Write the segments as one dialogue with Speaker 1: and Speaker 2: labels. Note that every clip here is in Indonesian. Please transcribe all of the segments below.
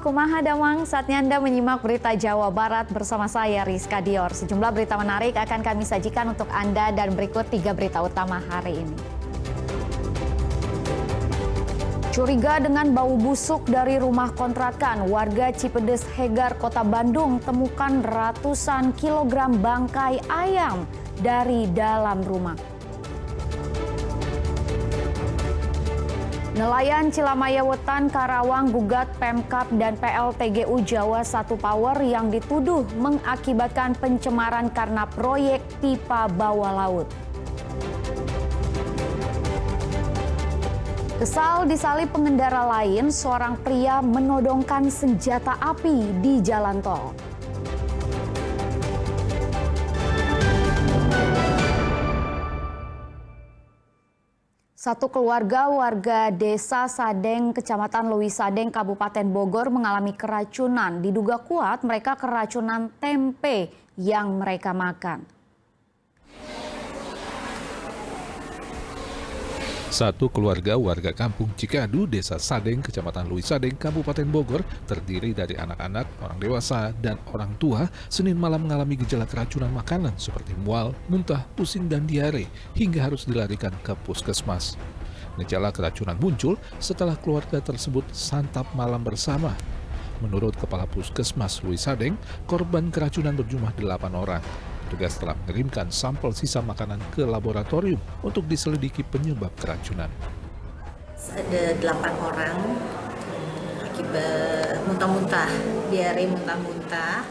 Speaker 1: kumaha damang, saatnya Anda menyimak berita Jawa Barat bersama saya Rizka Dior. Sejumlah berita menarik akan kami sajikan untuk Anda dan berikut 3 berita utama hari ini. Curiga dengan bau busuk dari rumah kontrakan, warga Cipedes Hegar, Kota Bandung temukan ratusan kilogram bangkai ayam dari dalam rumah. Nelayan Cilamaya Wetan, Karawang gugat Pemkab dan PLTGU Jawa 1 Power yang dituduh mengakibatkan pencemaran karena proyek pipa bawah laut. Kesal disalip pengendara lain, seorang pria menodongkan senjata api di jalan tol. Satu keluarga warga Desa Sadeng, Kecamatan Leuwi Sadeng, Kabupaten Bogor mengalami keracunan. Diduga kuat mereka keracunan tempe yang mereka makan.
Speaker 2: Satu keluarga warga kampung Cikadu, Desa Sadeng, Kecamatan Leuwi Sadeng, Kabupaten Bogor, terdiri dari anak-anak, orang dewasa, dan orang tua, Senin malam mengalami gejala keracunan makanan seperti mual, muntah, pusing, dan diare, hingga harus dilarikan ke puskesmas. Gejala keracunan muncul setelah keluarga tersebut santap malam bersama. Menurut Kepala Puskesmas Leuwi Sadeng, korban keracunan berjumlah 8 orang. Petugas telah mengirimkan sampel sisa makanan ke laboratorium untuk diselidiki penyebab keracunan.
Speaker 3: Ada 8 orang akibat muntah-muntah, diare muntah-muntah,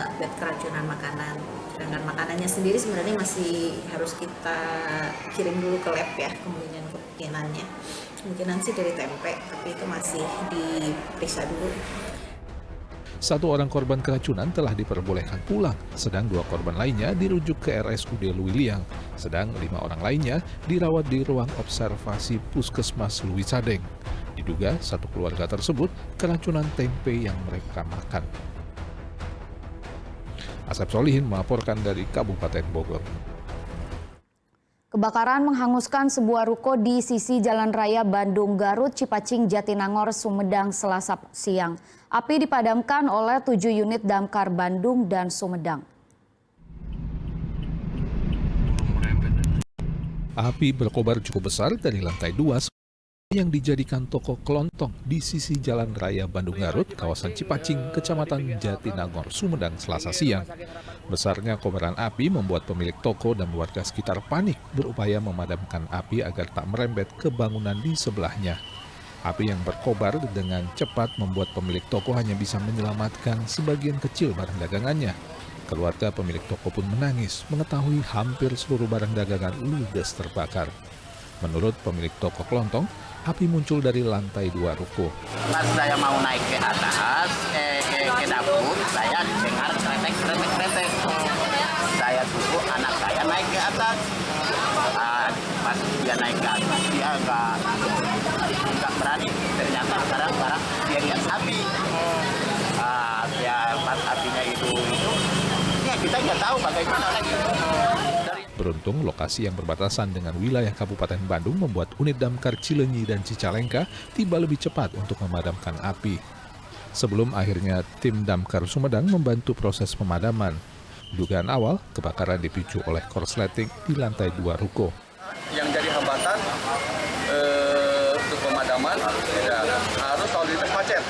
Speaker 3: akibat keracunan makanan. Sedangkan makanannya sendiri sebenarnya masih harus kita kirim dulu ke lab ya, kemungkinannya. Kemungkinan sih dari tempe, tapi itu masih diperiksa dulu.
Speaker 2: Satu orang korban keracunan telah diperbolehkan pulang, sedang 2 korban lainnya dirujuk ke RSUD Luwiliang, sedang 5 orang lainnya dirawat di ruang observasi Puskesmas Leuwi Sadeng. Diduga satu keluarga tersebut keracunan tempe yang mereka makan. Asep Solihin melaporkan dari Kabupaten Bogor.
Speaker 1: Kebakaran menghanguskan sebuah ruko di sisi Jalan Raya Bandung Garut, Cipacing, Jatinangor, Sumedang, Selasa siang. Api dipadamkan oleh 7 unit damkar Bandung dan Sumedang.
Speaker 2: Api berkobar cukup besar dari lantai 2 yang dijadikan toko kelontong di sisi Jalan Raya Bandung Garut, kawasan Cipacing, Kecamatan Jatinangor, Sumedang, Selasa siang. Besarnya kobaran api membuat pemilik toko dan warga sekitar panik berupaya memadamkan api agar tak merembet ke bangunan di sebelahnya. Api yang berkobar dengan cepat membuat pemilik toko hanya bisa menyelamatkan sebagian kecil barang dagangannya. Keluarga pemilik toko pun menangis mengetahui hampir seluruh barang dagangan ludes terbakar. Menurut pemilik toko kelontong, api muncul dari lantai 2 ruko.
Speaker 4: Pas saya mau naik ke atas, ke dapur, saya dengar kretek. Saya tunggu anak saya naik ke atas. Pas dia naik ke atas, dia nggak berani. Ternyata barang-barang dia lihat api. Ya pas apinya itu ya kita nggak tahu bagaimana lagi.
Speaker 2: Beruntung lokasi yang berbatasan dengan wilayah Kabupaten Bandung membuat unit damkar Cileunyi dan Cicalengka tiba lebih cepat untuk memadamkan api. Sebelum akhirnya tim damkar Sumedang membantu proses pemadaman. Dugaan awal, kebakaran dipicu oleh korsleting di lantai 2 ruko.
Speaker 5: Yang jadi hambatan untuk pemadaman ya, harus lalu lintas macet.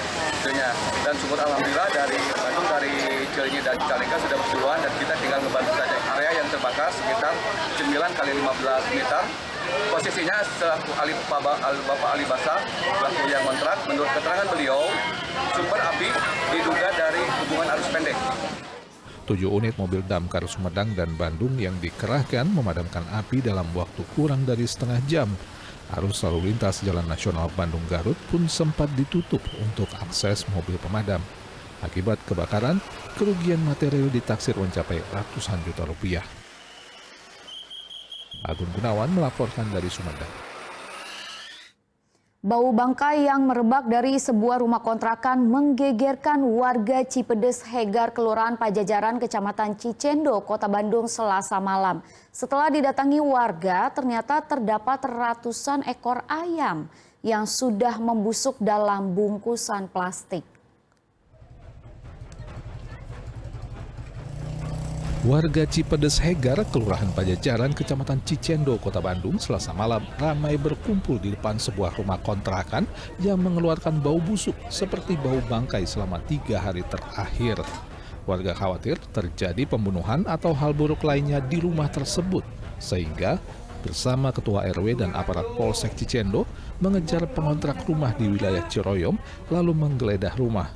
Speaker 5: Dan syukur alhamdulillah dari Bandung, dari Cileunyi dan Cicalengka sudah berduluan dan kita tinggal ngebantu saja. Area yang terbakar sekitar 9 kali 15 meter. Posisinya selaku Bapak Ali Basa, selaku yang kontrak, menurut keterangan beliau, sumber api diduga dari hubungan arus pendek.
Speaker 2: 7 unit mobil damkar Sumedang dan Bandung yang dikerahkan memadamkan api dalam waktu kurang dari setengah jam. Arus lalu lintas Jalan Nasional Bandung Garut pun sempat ditutup untuk akses mobil pemadam. Akibat kebakaran, kerugian material ditaksir mencapai ratusan juta rupiah. Agun Gunawan melaporkan dari Sumedang.
Speaker 1: Bau bangkai yang merebak dari sebuah rumah kontrakan menggegerkan warga Cipedes Hegar, Kelurahan Pajajaran, Kecamatan Cicendo, Kota Bandung, Selasa malam. Setelah didatangi warga, ternyata terdapat ratusan ekor ayam yang sudah membusuk dalam bungkusan plastik.
Speaker 2: Warga Cipedes Hegar, Kelurahan Pajajaran, Kecamatan Cicendo, Kota Bandung, Selasa malam ramai berkumpul di depan sebuah rumah kontrakan yang mengeluarkan bau busuk seperti bau bangkai selama 3 hari terakhir. Warga khawatir terjadi pembunuhan atau hal buruk lainnya di rumah tersebut, sehingga bersama Ketua RW dan aparat Polsek Cicendo mengejar pengontrak rumah di wilayah Ciroyom lalu menggeledah rumah.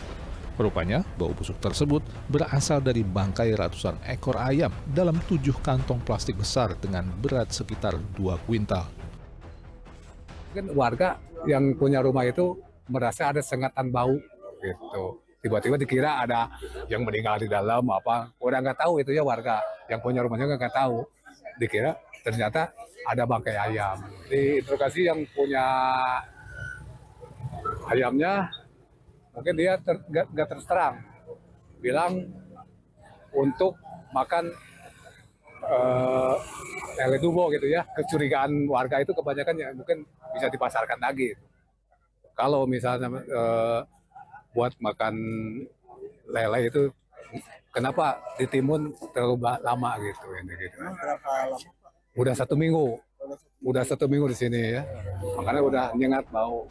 Speaker 2: Rupanya, bau busuk tersebut berasal dari bangkai ratusan ekor ayam dalam 7 kantong plastik besar dengan berat sekitar 2 kuintal.
Speaker 6: Mungkin warga yang punya rumah itu merasa ada sengatan bau gitu. Tiba-tiba dikira ada yang meninggal di dalam apa. Udah nggak tahu itu ya warga yang punya rumahnya nggak tahu. Dikira ternyata ada bangkai ayam. Diinterogasi yang punya ayamnya, mungkin dia nggak terus terang bilang untuk makan lele dubo gitu ya. Kecurigaan warga itu kebanyakan ya mungkin bisa dipasarkan lagi. Kalau misalnya buat makan lele itu kenapa ditimbun terlalu lama gitu. Udah 1 minggu, di sini ya, makanya udah nyengat bau.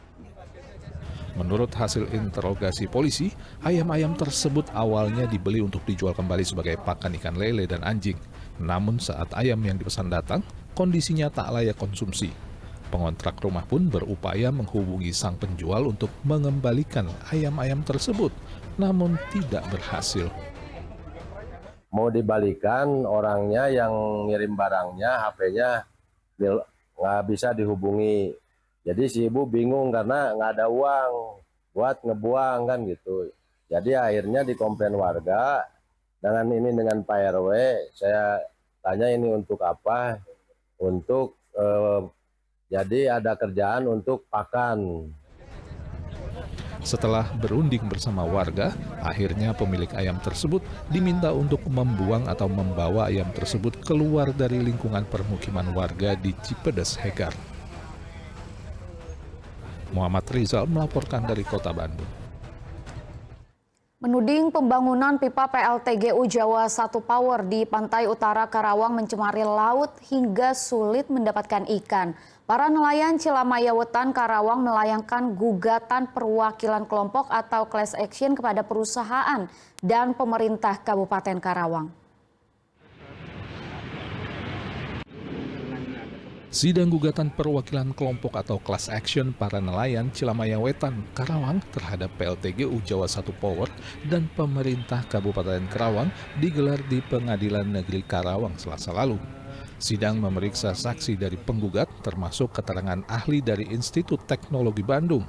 Speaker 2: Menurut hasil interogasi polisi, ayam-ayam tersebut awalnya dibeli untuk dijual kembali sebagai pakan ikan lele dan anjing. Namun saat ayam yang dipesan datang, kondisinya tak layak konsumsi. Pengontrak rumah pun berupaya menghubungi sang penjual untuk mengembalikan ayam-ayam tersebut, namun tidak berhasil.
Speaker 7: Mau dibalikan, orangnya yang ngirim barangnya, HP-nya nggak bisa dihubungi. Jadi si ibu bingung karena nggak ada uang buat ngebuang kan gitu. Jadi akhirnya dikomplain warga dengan Pak RW. Saya tanya ini untuk apa? Untuk jadi ada kerjaan untuk pakan.
Speaker 2: Setelah berunding bersama warga, akhirnya pemilik ayam tersebut diminta untuk membuang atau membawa ayam tersebut keluar dari lingkungan permukiman warga di Cipedes Hegar. Muhammad Rizal melaporkan dari Kota Bandung.
Speaker 1: Menuding pembangunan pipa PLTGU Jawa 1 Power di pantai utara Karawang mencemari laut hingga sulit mendapatkan ikan. Para nelayan Cilamaya Wetan Karawang melayangkan gugatan perwakilan kelompok atau class action kepada perusahaan dan pemerintah Kabupaten Karawang.
Speaker 2: Sidang gugatan perwakilan kelompok atau class action para nelayan Cilamaya Wetan, Karawang terhadap PLTGU Jawa 1 Power dan pemerintah Kabupaten Karawang digelar di Pengadilan Negeri Karawang Selasa lalu. Sidang memeriksa saksi dari penggugat termasuk keterangan ahli dari Institut Teknologi Bandung.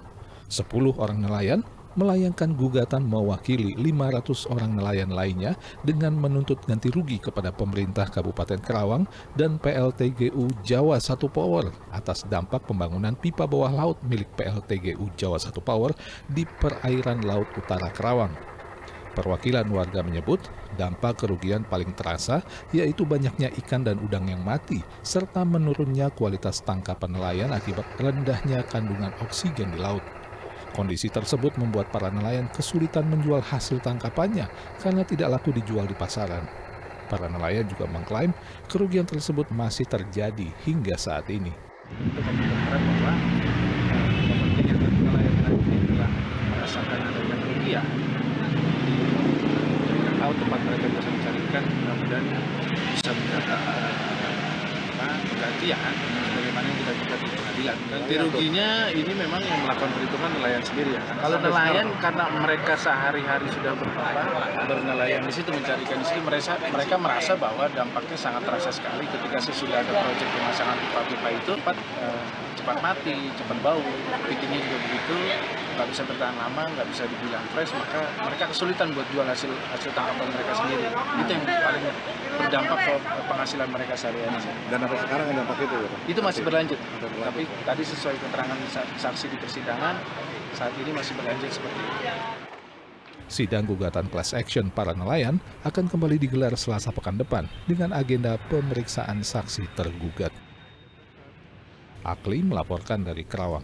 Speaker 2: 10 orang nelayan melayangkan gugatan mewakili 500 orang nelayan lainnya dengan menuntut ganti rugi kepada pemerintah Kabupaten Karawang dan PLTGU Jawa 1 Power atas dampak pembangunan pipa bawah laut milik PLTGU Jawa 1 Power di perairan Laut Utara Karawang. Perwakilan warga menyebut dampak kerugian paling terasa yaitu banyaknya ikan dan udang yang mati serta menurunnya kualitas tangkapan nelayan akibat rendahnya kandungan oksigen di laut. Kondisi tersebut membuat para nelayan kesulitan menjual hasil tangkapannya karena tidak laku dijual di pasaran. Para nelayan juga mengklaim kerugian tersebut masih terjadi hingga saat ini.
Speaker 8: Untuk membuktikan bahwa kepentingan nelayan ini telah merasakan adanya kerugian di laut tempat mereka bisa mencari ikan, mudah-mudahan bisa mendapat penggantian sebagaimana yang kita gugat di pengadilan. Ganti ruginya ini memang yang melakukan perhitungan nelayan sendiri ya. Kalau nelayan karena mereka sehari-hari sudah bernelayan di situ, mencari ikan di situ, mereka merasa bahwa dampaknya sangat terasa sekali ketika sesudah ada proyek pemasangan pipa-pipa itu cepat mati, cepat bau, pitingnya juga begitu, nggak bisa bertahan lama, nggak bisa dibilang fresh, maka mereka kesulitan buat jual hasil tangkapan mereka sendiri. Itu yang paling berdampak ke penghasilan mereka sehari-hari.
Speaker 9: Dan apa sekarang yang dampak itu?
Speaker 8: Itu masih berlanjut. Tapi tadi sesuai keterangan saksi di persidangan, saat ini masih berlanjut seperti itu.
Speaker 2: Sidang gugatan class action para nelayan akan kembali digelar Selasa pekan depan dengan agenda pemeriksaan saksi tergugat. Akli melaporkan dari Karawang.